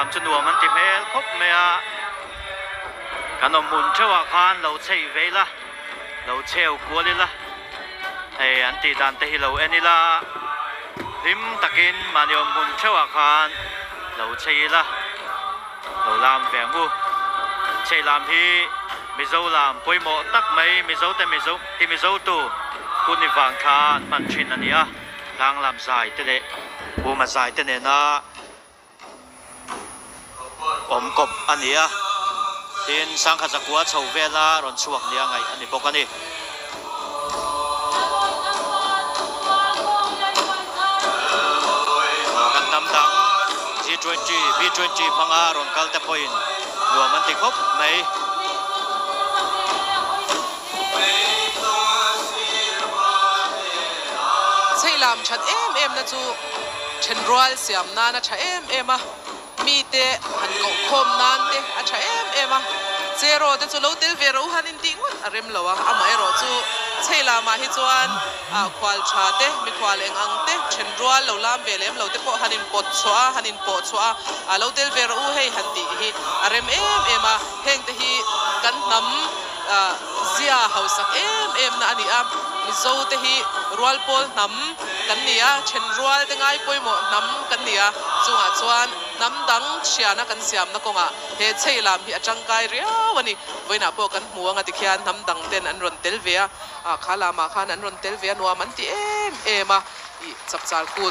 làm cho nua mình tìm hết khóc mẹ cái nó muốn cho vào khan lâu chơi về la lâu treo qua đi la hay anh ti đàn tây lâu anh la lim takin mà điều muốn cho vào khan lâu chơi la lâu làm vẻ ngu chơi làm thì mi dâu làm bôi mộ tắc mấy mi dâu tên mi dâu thì mi dâu tu cô ni vàng khan man chuyện anh nhá đang làm dài thế đấy bu mà dài thế này na ôm cọp anh nhá tin sang khát quá chầu về la rồi chuộc nia ngày anh bốc anhกันนำดัง G20 มังอาร์อนกัลเตปอยน์รวมมันติดครบไหมใช่ลำชัดนะจูเชนรัลเสียมนานะชัดอ่ะมีเตะหันกคมนานเตะอ่ะชัดอ่ะเซโร่แต่จูเราเดลเวโรหันอินดิ้งวันอารมณ์เราอ่ะอามาเอโร่จูใช่ลำมาฮิจวนควาลชาเตะมีควาลเองอังเตะเชนรัลเราลำเวเลมเราเตะพอหันอินปอดชัวหันอินปอดชัวเราเดลเวโรให้หันตีฮิอารมณ์อ่ะเฮงเตะฮิกันนำเสียเฮาสักนะอันนี้อ่ะมิโซเตหิรัวลโพลน้ำกันเนี่ยเช่นรัวลแต่ง่ายป่วยหมดน้ำกันเนี่ยจงอาจวนน้ำดังเชียนะกันเสียมนะกงอ่ะเฮ็ดใช่ลำที่จังไกเรียวันนี้วันน่ะพวกกันมัวงติเขียนน้ำดังเต้นอันรอนเตลเวียข้าลามาข้านั้นรอนเตลเวียนัวมันที่มาจับจานกู